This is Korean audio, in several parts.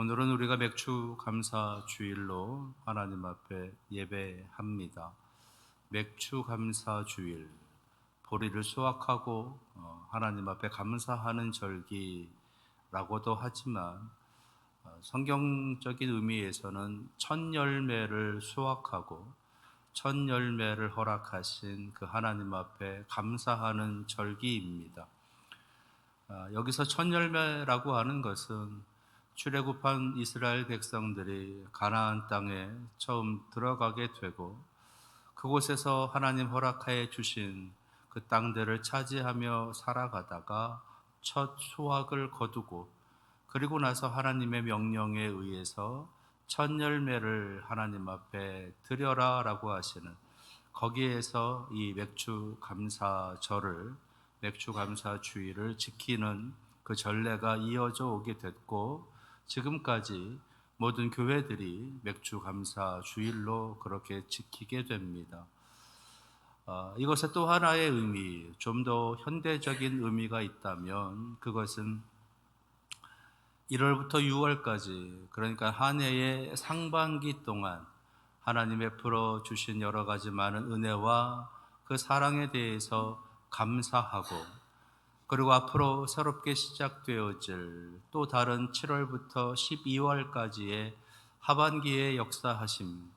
오늘은 우리가 맥주 감사 주일로 하나님 앞에 예배합니다. 맥주 감사 주일, 보리를 수확하고 하나님 앞에 감사하는 절기라고도 하지만 성경적인 의미에서는 첫 열매를 수확하고 첫 열매를 허락하신 그 하나님 앞에 감사하는 절기입니다. 여기서 첫 열매라고 하는 것은 출애굽한 이스라엘 백성들이 가나안 땅에 처음 들어가게 되고 그곳에서 하나님 허락하여 주신 그 땅들을 차지하며 살아가다가 첫 수확을 거두고 그리고 나서 하나님의 명령에 의해서 첫 열매를 하나님 앞에 드려라 라고 하시는, 거기에서 이 맥주 감사절을, 맥주 감사 주일을 지키는 그 전례가 이어져 오게 됐고, 지금까지 모든 교회들이 맥주 감사 주일로 그렇게 지키게 됩니다. 이것에 또 하나의 의미, 좀 더 현대적인 의미가 있다면 그것은 1월부터 6월까지, 그러니까 한 해의 상반기 동안 하나님 베풀어 주신 여러 가지 많은 은혜와 그 사랑에 대해서 감사하고, 그리고 앞으로 새롭게 시작되어질 또 다른 7월부터 12월까지의 하반기의 역사하심,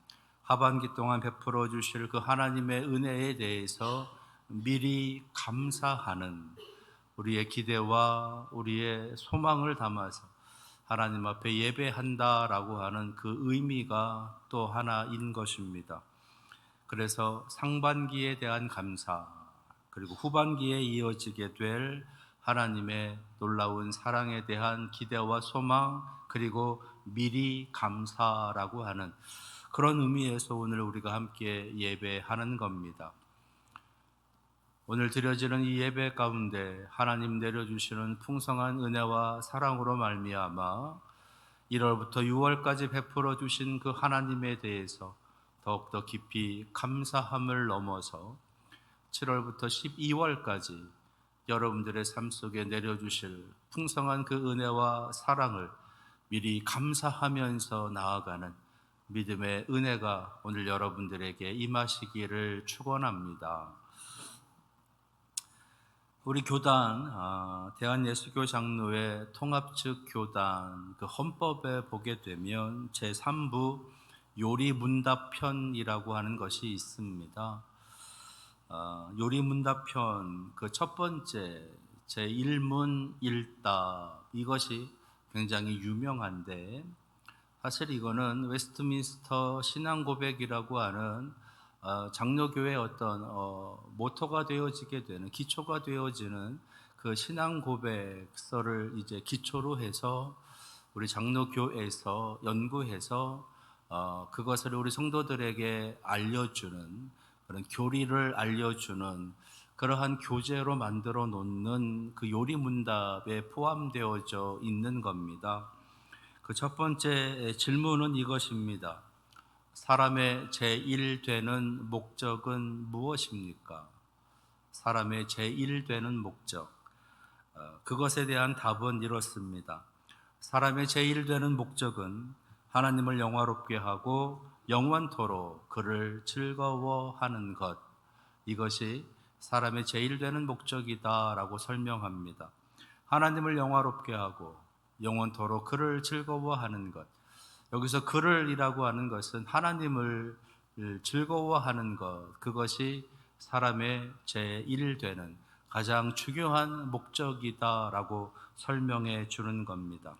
하반기 동안 베풀어 주실 그 하나님의 은혜에 대해서 미리 감사하는 우리의 기대와 우리의 소망을 담아서 하나님 앞에 예배한다라고 하는 그 의미가 또 하나인 것입니다. 그래서 상반기에 대한 감사, 그리고 후반기에 이어지게 될 하나님의 놀라운 사랑에 대한 기대와 소망, 그리고 미리 감사라고 하는 그런 의미에서 오늘 우리가 함께 예배하는 겁니다. 오늘 드려지는 이 예배 가운데 하나님 내려주시는 풍성한 은혜와 사랑으로 말미암아 1월부터 6월까지 베풀어 주신 그 하나님에 대해서 더욱더 깊이 감사함을 넘어서 7월부터 12월까지 여러분들의 삶 속에 내려주실 풍성한 그 은혜와 사랑을 미리 감사하면서 나아가는 믿음의 은혜가 오늘 여러분들에게 임하시기를 축원합니다. 우리 교단, 대한예수교 장로회 통합측 교단 그 헌법에 보게 되면 제3부 요리문답편이라고 하는 것이 있습니다. 요리문답편 그 첫 번째 제1문 1답, 이것이 굉장히 유명한데, 사실 이거는 웨스트민스터 신앙고백이라고 하는 장로교회의 어떤 모토가 되어지게 되는, 기초가 되어지는 그 신앙고백서를 이제 기초로 해서 우리 장로교에서 연구해서 그것을 우리 성도들에게 알려주는, 그런 교리를 알려주는 그러한 교재로 만들어 놓는 그 요리문답에 포함되어져 있는 겁니다. 그 첫 번째 질문은 이것입니다. 사람의 제1 되는 목적은 무엇입니까? 사람의 제1 되는 목적, 그것에 대한 답은 이렇습니다. 사람의 제1 되는 목적은 하나님을 영화롭게 하고 영원토록 그를 즐거워하는 것, 이것이 사람의 제1 되는 목적이다라고 설명합니다. 하나님을 영화롭게 하고 영원토록 그를 즐거워하는 것, 여기서 그를이라고 하는 것은 하나님을 즐거워하는 것, 그것이 사람의 제1 되는 가장 중요한 목적이다라고 설명해 주는 겁니다.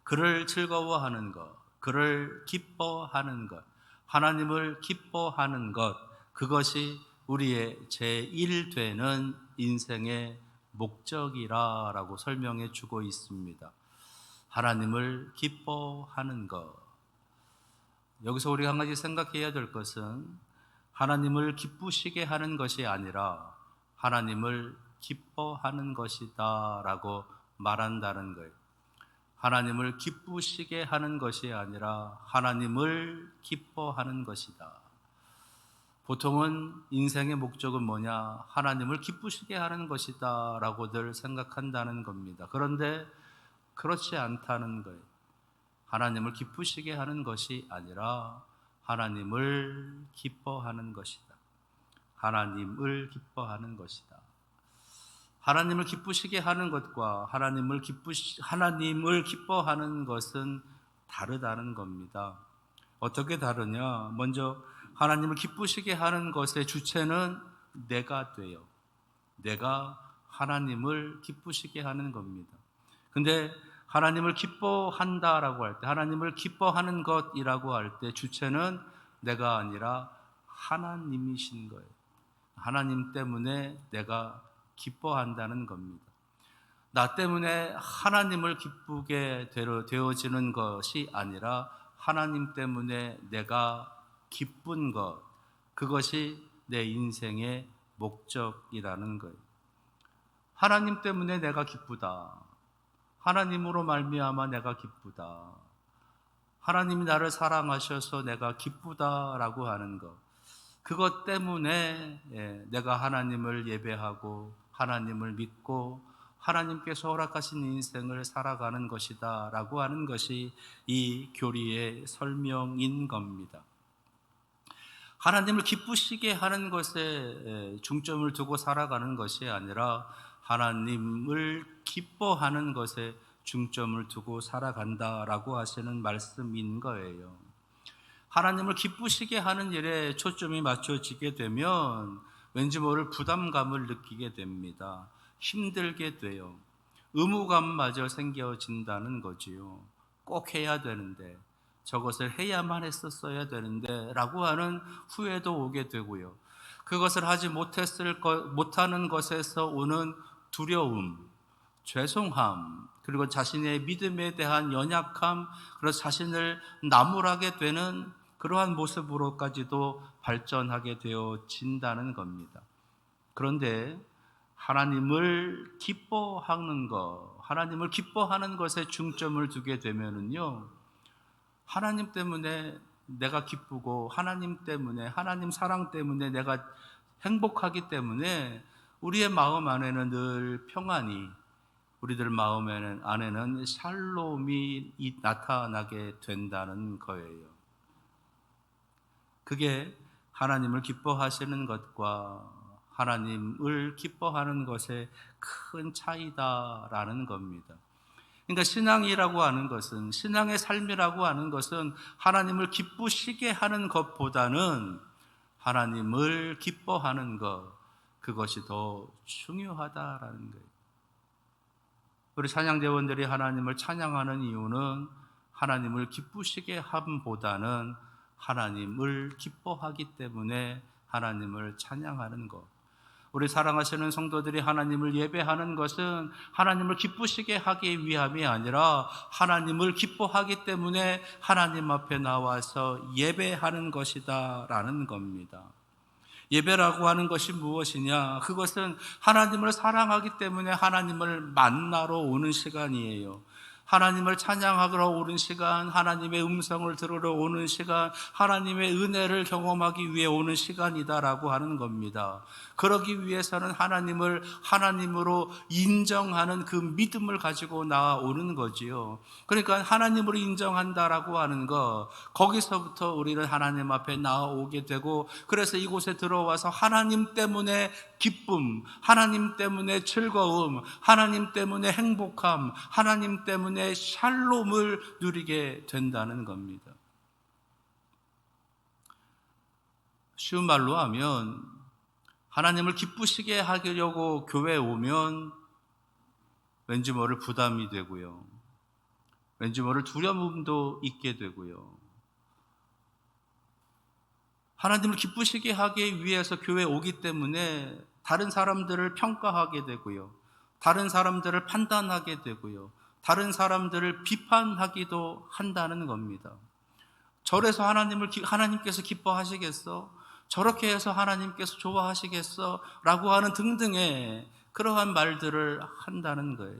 그를 즐거워하는 것, 그를 기뻐하는 것, 하나님을 기뻐하는 것, 그것이 우리의 제1 되는 인생의 목적이라고 설명해 주고 있습니다. 하나님을 기뻐하는 것. 여기서 우리가 한 가지 생각해야 될 것은 하나님을 기쁘시게 하는 것이 아니라 하나님을 기뻐하는 것이다 라고 말한다는 거예요. 하나님을 기쁘시게 하는 것이 아니라 하나님을 기뻐하는 것이다. 보통은 인생의 목적은 뭐냐? 하나님을 기쁘시게 하는 것이다 라고들 생각한다는 겁니다. 그런데 그렇지 않다는 거예요. 하나님을 기쁘시게 하는 것이 아니라 하나님을 기뻐하는 것이다. 하나님을 기뻐하는 것이다. 하나님을 기쁘시게 하는 것과 하나님을 기뻐하는 것은 다르다는 겁니다. 어떻게 다르냐? 먼저 하나님을 기쁘시게 하는 것의 주체는 내가 돼요. 내가 하나님을 기쁘시게 하는 겁니다. 근데 하나님을 기뻐한다라고 할 때, 하나님을 기뻐하는 것이라고 할 때 주체는 내가 아니라 하나님이신 거예요. 하나님 때문에 내가 기뻐한다는 겁니다. 나 때문에 하나님을 기쁘게 되어지는 것이 아니라 하나님 때문에 내가 기쁜 것, 그것이 내 인생의 목적이라는 거예요. 하나님 때문에 내가 기쁘다. 하나님으로 말미암아 내가 기쁘다. 하나님이 나를 사랑하셔서 내가 기쁘다라고 하는 것, 그것 때문에 내가 하나님을 예배하고 하나님을 믿고 하나님께서 허락하신 인생을 살아가는 것이다 라고 하는 것이 이 교리의 설명인 겁니다. 하나님을 기쁘시게 하는 것에 중점을 두고 살아가는 것이 아니라 하나님을 기뻐하는 것에 중점을 두고 살아간다라고 하시는 말씀인 거예요. 하나님을 기쁘시게 하는 일에 초점이 맞춰지게 되면 왠지 모를 부담감을 느끼게 됩니다. 힘들게 돼요. 의무감마저 생겨진다는 거지요. 꼭 해야 되는데, 저것을 해야만 했었어야 되는데 라고 하는 후회도 오게 되고요. 그것을 하지 못하는 것에서 오는 두려움, 죄송함, 그리고 자신의 믿음에 대한 연약함, 그래서 자신을 나무라게 되는 그러한 모습으로까지도 발전하게 되어진다는 겁니다. 그런데 하나님을 기뻐하는 것, 하나님을 기뻐하는 것에 중점을 두게 되면은요, 하나님 때문에 내가 기쁘고 하나님 때문에, 하나님 사랑 때문에 내가 행복하기 때문에 우리의 마음 안에는 늘 평안이, 우리들 마음 안에는 샬롬이 나타나게 된다는 거예요. 그게 하나님을 기뻐하시는 것과 하나님을 기뻐하는 것의 큰 차이다라는 겁니다. 그러니까 신앙이라고 하는 것은, 신앙의 삶이라고 하는 것은 하나님을 기쁘시게 하는 것보다는 하나님을 기뻐하는 것, 그것이 더 중요하다라는 거예요. 우리 찬양대원들이 하나님을 찬양하는 이유는 하나님을 기쁘시게 함보다는 하나님을 기뻐하기 때문에 하나님을 찬양하는 것. 우리 사랑하시는 성도들이 하나님을 예배하는 것은 하나님을 기쁘시게 하기 위함이 아니라 하나님을 기뻐하기 때문에 하나님 앞에 나와서 예배하는 것이다 라는 겁니다. 예배라고 하는 것이 무엇이냐? 그것은 하나님을 사랑하기 때문에 하나님을 만나러 오는 시간이에요. 하나님을 찬양하러 오는 시간, 하나님의 음성을 들으러 오는 시간, 하나님의 은혜를 경험하기 위해 오는 시간이다라고 하는 겁니다. 그러기 위해서는 하나님을 하나님으로 인정하는 그 믿음을 가지고 나오는 거지요. 그러니까 하나님으로 인정한다라고 하는 것, 거기서부터 우리는 하나님 앞에 나오게 되고, 그래서 이곳에 들어와서 하나님 때문에 기쁨, 하나님 때문에 즐거움, 하나님 때문에 행복함, 하나님 때문에 샬롬을 누리게 된다는 겁니다. 쉬운 말로 하면 하나님을 기쁘시게 하려고 교회에 오면 왠지 모를 부담이 되고요. 왠지 모를 두려움도 있게 되고요. 하나님을 기쁘시게 하기 위해서 교회에 오기 때문에 다른 사람들을 평가하게 되고요. 다른 사람들을 판단하게 되고요. 다른 사람들을 비판하기도 한다는 겁니다. 저래서 하나님께서 기뻐하시겠어? 저렇게 해서 하나님께서 좋아하시겠어? 라고 하는 등등의 그러한 말들을 한다는 거예요.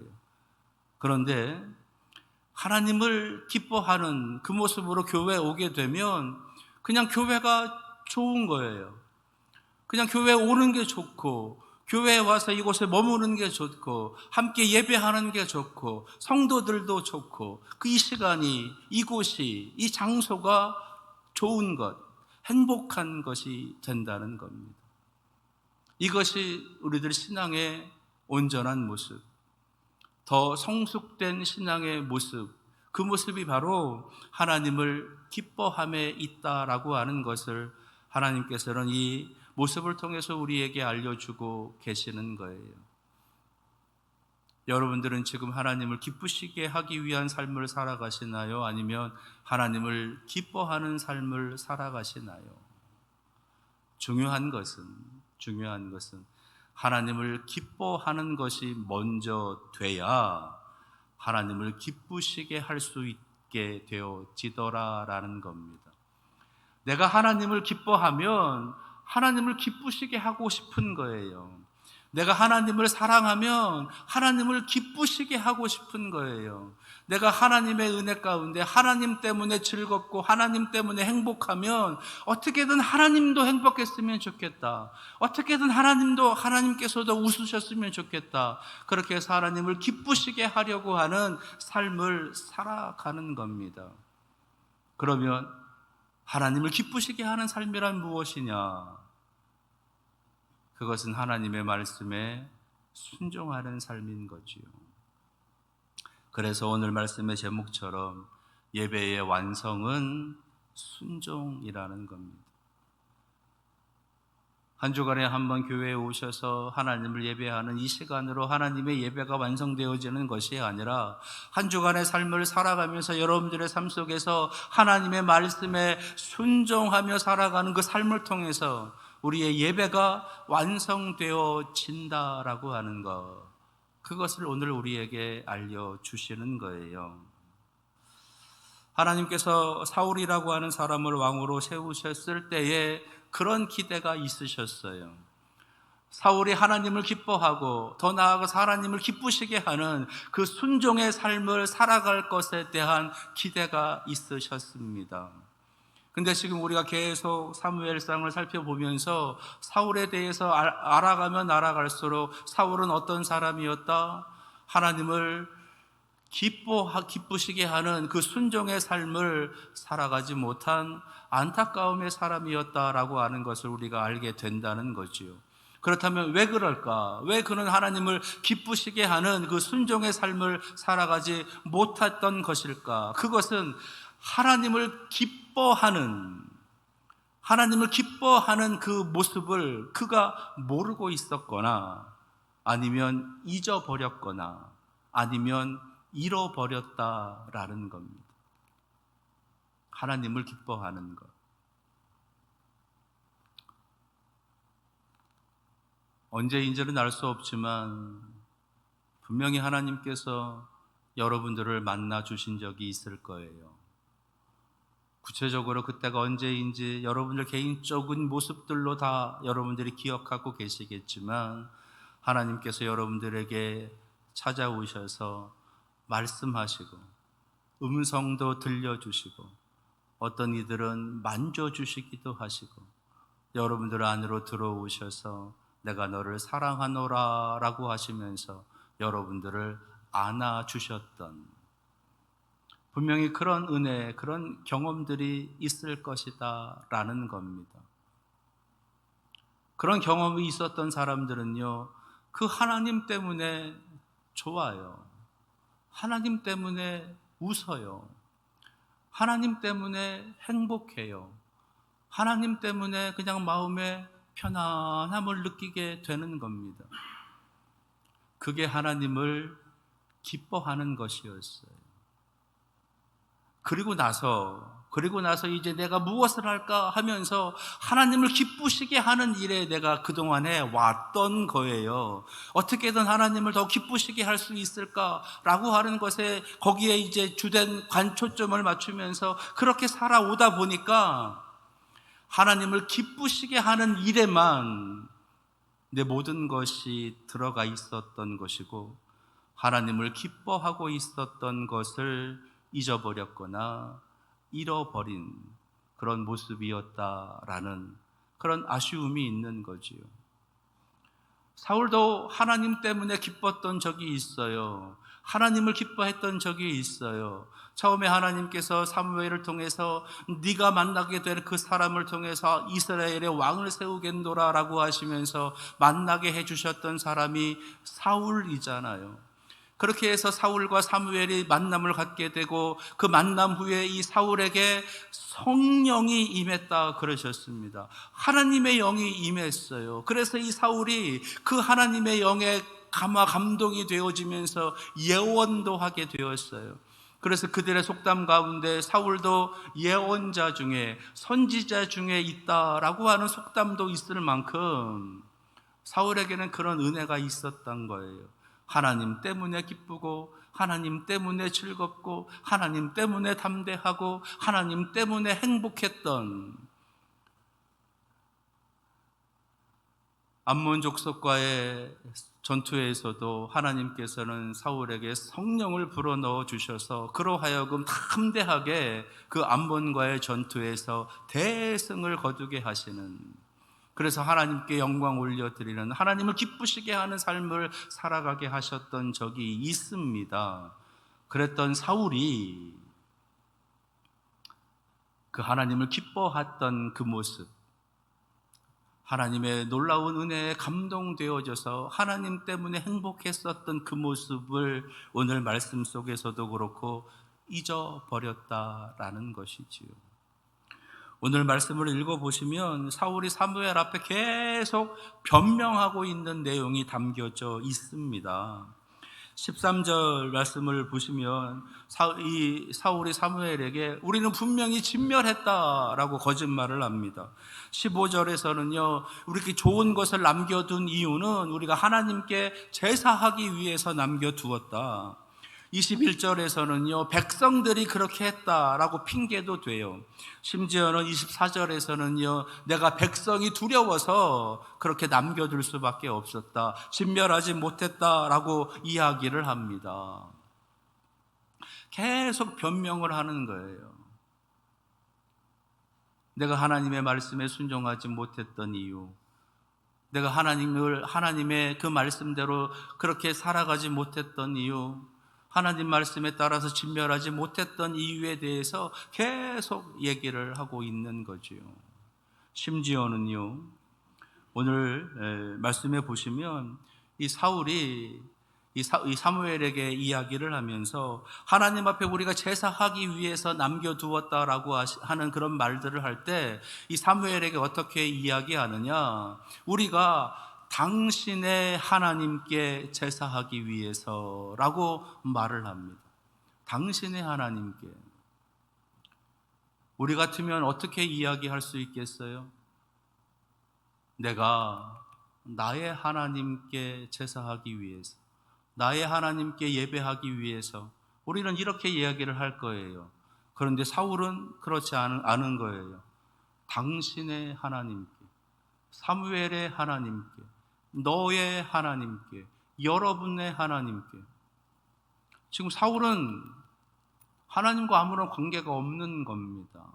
그런데 하나님을 기뻐하는 그 모습으로 교회에 오게 되면 그냥 교회가 좋은 거예요. 그냥 교회에 오는 게 좋고, 교회에 와서 이곳에 머무는 게 좋고 함께 예배하는 게 좋고 성도들도 좋고 그 이 시간이 이곳이 이 장소가 좋은 것, 행복한 것이 된다는 겁니다. 이것이 우리들 신앙의 온전한 모습, 더 성숙된 신앙의 모습, 그 모습이 바로 하나님을 기뻐함에 있다라고 하는 것을 하나님께서는 이 모습을 통해서 우리에게 알려주고 계시는 거예요. 여러분들은 지금 하나님을 기쁘시게 하기 위한 삶을 살아가시나요? 아니면 하나님을 기뻐하는 삶을 살아가시나요? 중요한 것은 하나님을 기뻐하는 것이 먼저 돼야 하나님을 기쁘시게 할 수 있게 되어지더라라는 겁니다. 내가 하나님을 기뻐하면 하나님을 기쁘시게 하고 싶은 거예요. 내가 하나님을 사랑하면 하나님을 기쁘시게 하고 싶은 거예요. 내가 하나님의 은혜 가운데 하나님 때문에 즐겁고 하나님 때문에 행복하면 어떻게든 하나님도 행복했으면 좋겠다. 어떻게든 하나님께서도 웃으셨으면 좋겠다. 그렇게 해서 하나님을 기쁘시게 하려고 하는 삶을 살아가는 겁니다. 그러면 하나님을 기쁘시게 하는 삶이란 무엇이냐? 그것은 하나님의 말씀에 순종하는 삶인 거지요. 그래서 오늘 말씀의 제목처럼 예배의 완성은 순종이라는 겁니다. 한 주간에 한 번 교회에 오셔서 하나님을 예배하는 이 시간으로 하나님의 예배가 완성되어지는 것이 아니라 한 주간의 삶을 살아가면서 여러분들의 삶 속에서 하나님의 말씀에 순종하며 살아가는 그 삶을 통해서 우리의 예배가 완성되어진다라고 하는 것, 그것을 오늘 우리에게 알려주시는 거예요. 하나님께서 사울이라고 하는 사람을 왕으로 세우셨을 때에 그런 기대가 있으셨어요. 사울이 하나님을 기뻐하고 더 나아가서 하나님을 기쁘시게 하는 그 순종의 삶을 살아갈 것에 대한 기대가 있으셨습니다. 근데 지금 우리가 계속 사무엘상을 살펴보면서 사울에 대해서 알아가면 알아갈수록 사울은 어떤 사람이었다? 하나님을 기쁘시게 하는 그 순종의 삶을 살아가지 못한 안타까움의 사람이었다라고 하는 것을 우리가 알게 된다는 거지요. 그렇다면 왜 그럴까? 왜 그는 하나님을 기쁘시게 하는 그 순종의 삶을 살아가지 못했던 것일까? 그것은 하나님을 기뻐하는 그 모습을 그가 모르고 있었거나 아니면 잊어버렸거나 아니면 잃어버렸다라는 겁니다. 하나님을 기뻐하는 것. 언제인지는 알 수 없지만 분명히 하나님께서 여러분들을 만나 주신 적이 있을 거예요. 구체적으로 그때가 언제인지 여러분들 개인적인 모습들로 다 여러분들이 기억하고 계시겠지만 하나님께서 여러분들에게 찾아오셔서 말씀하시고 음성도 들려주시고 어떤 이들은 만져주시기도 하시고 여러분들 안으로 들어오셔서 내가 너를 사랑하노라 라고 하시면서 여러분들을 안아주셨던 분명히 그런 은혜, 그런 경험들이 있을 것이다 라는 겁니다. 그런 경험이 있었던 사람들은요, 그 하나님 때문에 좋아요. 하나님 때문에 웃어요. 하나님 때문에 행복해요. 하나님 때문에 그냥 마음에 편안함을 느끼게 되는 겁니다. 그게 하나님을 기뻐하는 것이었어요. 그리고 나서 이제 내가 무엇을 할까 하면서 하나님을 기쁘시게 하는 일에 내가 그동안에 왔던 거예요. 어떻게든 하나님을 더 기쁘시게 할 수 있을까라고 하는 것에 거기에 이제 주된 관초점을 맞추면서 그렇게 살아오다 보니까 하나님을 기쁘시게 하는 일에만 내 모든 것이 들어가 있었던 것이고 하나님을 기뻐하고 있었던 것을 잊어버렸거나 잃어버린 그런 모습이었다라는 그런 아쉬움이 있는 거지요. 사울도 하나님 때문에 기뻤던 적이 있어요. 하나님을 기뻐했던 적이 있어요. 처음에 하나님께서 사무엘을 통해서 네가 만나게 될 그 사람을 통해서 이스라엘의 왕을 세우겠노라 라고 하시면서 만나게 해주셨던 사람이 사울이잖아요. 그렇게 해서 사울과 사무엘이 만남을 갖게 되고 그 만남 후에 이 사울에게 성령이 임했다 그러셨습니다. 하나님의 영이 임했어요. 그래서 이 사울이 그 하나님의 영에 감동이 되어지면서 예언도 하게 되었어요. 그래서 그들의 속담 가운데 사울도 예언자 중에 선지자 중에 있다라고 하는 속담도 있을 만큼 사울에게는 그런 은혜가 있었던 거예요. 하나님 때문에 기쁘고 하나님 때문에 즐겁고 하나님 때문에 담대하고 하나님 때문에 행복했던 암몬 족속과의 전투에서도 하나님께서는 사울에게 성령을 불어넣어 주셔서 그로 하여금 담대하게 그 암몬과의 전투에서 대승을 거두게 하시는, 그래서 하나님께 영광 올려드리는, 하나님을 기쁘시게 하는 삶을 살아가게 하셨던 적이 있습니다. 그랬던 사울이 그 하나님을 기뻐했던 그 모습, 하나님의 놀라운 은혜에 감동되어져서 하나님 때문에 행복했었던 그 모습을 오늘 말씀 속에서도 그렇고 잊어버렸다라는 것이지요. 오늘 말씀을 읽어보시면 사울이 사무엘 앞에 계속 변명하고 있는 내용이 담겨져 있습니다. 13절 말씀을 보시면 사울이 사무엘에게 우리는 분명히 진멸했다라고 거짓말을 합니다. 15절에서는요, 우리에게 좋은 것을 남겨둔 이유는 우리가 하나님께 제사하기 위해서 남겨두었다. 21절에서는요, 백성들이 그렇게 했다라고 핑계도 돼요. 심지어는 24절에서는요, 내가 백성이 두려워서 그렇게 남겨둘 수밖에 없었다, 진멸하지 못했다라고 이야기를 합니다. 계속 변명을 하는 거예요. 내가 하나님의 말씀에 순종하지 못했던 이유, 내가 하나님의 그 말씀대로 그렇게 살아가지 못했던 이유, 하나님 말씀에 따라서 진멸하지 못했던 이유에 대해서 계속 얘기를 하고 있는 거지요. 심지어는요, 오늘 말씀에 보시면 이 사울이 이 사무엘에게 이야기를 하면서 하나님 앞에 우리가 제사하기 위해서 남겨두었다라고 하는 그런 말들을 할 때 이 사무엘에게 어떻게 이야기하느냐, 우리가 당신의 하나님께 제사하기 위해서라고 말을 합니다. 당신의 하나님께. 우리 같으면 어떻게 이야기할 수 있겠어요? 내가 나의 하나님께 제사하기 위해서, 나의 하나님께 예배하기 위해서, 우리는 이렇게 이야기를 할 거예요. 그런데 사울은 그렇지 않은 거예요. 당신의 하나님께, 사무엘의 하나님께, 너의 하나님께, 여러분의 하나님께. 지금 사울은 하나님과 아무런 관계가 없는 겁니다.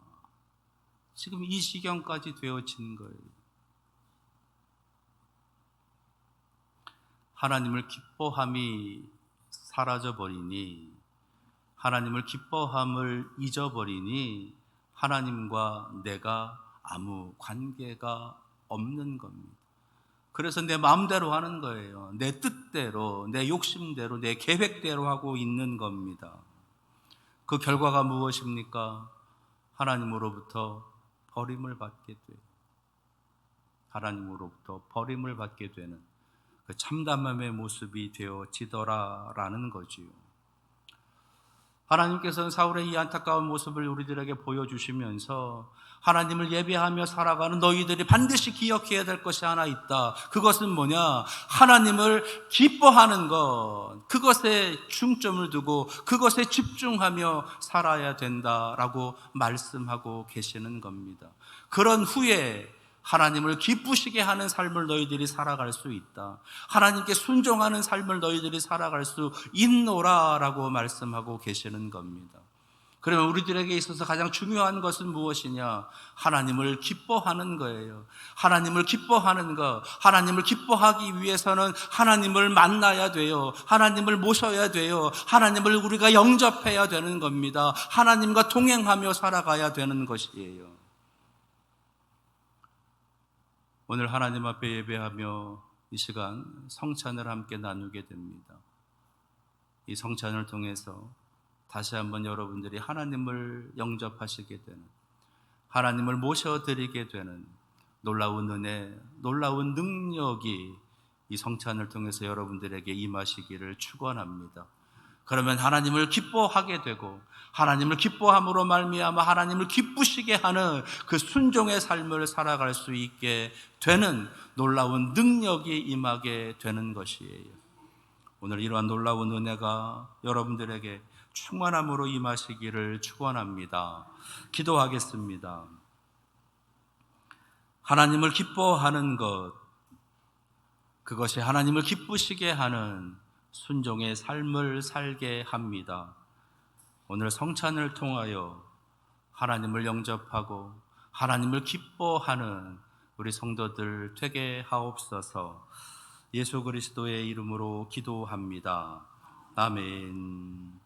지금 이 지경까지 되어진 거예요. 하나님을 기뻐함이 사라져버리니, 하나님을 기뻐함을 잊어버리니 하나님과 내가 아무 관계가 없는 겁니다. 그래서 내 마음대로 하는 거예요. 내 뜻대로, 내 욕심대로, 내 계획대로 하고 있는 겁니다. 그 결과가 무엇입니까? 하나님으로부터 버림을 받게 돼요. 하나님으로부터 버림을 받게 되는 그 참담함의 모습이 되어지더라라는 거지요. 하나님께서는 사울의 이 안타까운 모습을 우리들에게 보여주시면서 하나님을 예배하며 살아가는 너희들이 반드시 기억해야 될 것이 하나 있다. 그것은 뭐냐? 하나님을 기뻐하는 것, 그것에 중점을 두고 그것에 집중하며 살아야 된다라고 말씀하고 계시는 겁니다. 그런 후에 하나님을 기쁘시게 하는 삶을 너희들이 살아갈 수 있다. 하나님께 순종하는 삶을 너희들이 살아갈 수 있노라라고 말씀하고 계시는 겁니다. 그러면 우리들에게 있어서 가장 중요한 것은 무엇이냐? 하나님을 기뻐하는 거예요. 하나님을 기뻐하는 것. 하나님을 기뻐하기 위해서는 하나님을 만나야 돼요. 하나님을 모셔야 돼요. 하나님을 우리가 영접해야 되는 겁니다. 하나님과 동행하며 살아가야 되는 것이에요. 오늘 하나님 앞에 예배하며 이 시간 성찬을 함께 나누게 됩니다. 이 성찬을 통해서 다시 한번 여러분들이 하나님을 영접하시게 되는, 하나님을 모셔드리게 되는 놀라운 은혜, 놀라운 능력이 이 성찬을 통해서 여러분들에게 임하시기를 축원합니다. 그러면 하나님을 기뻐하게 되고 하나님을 기뻐함으로 말미암아 하나님을 기쁘시게 하는 그 순종의 삶을 살아갈 수 있게 되는 놀라운 능력이 임하게 되는 것이에요. 오늘 이러한 놀라운 은혜가 여러분들에게 충만함으로 임하시기를 축원합니다. 기도하겠습니다. 하나님을 기뻐하는 것, 그것이 하나님을 기쁘시게 하는 순종의 삶을 살게 합니다. 오늘 성찬을 통하여 하나님을 영접하고 하나님을 기뻐하는 우리 성도들 되게 하옵소서. 예수 그리스도의 이름으로 기도합니다. 아멘.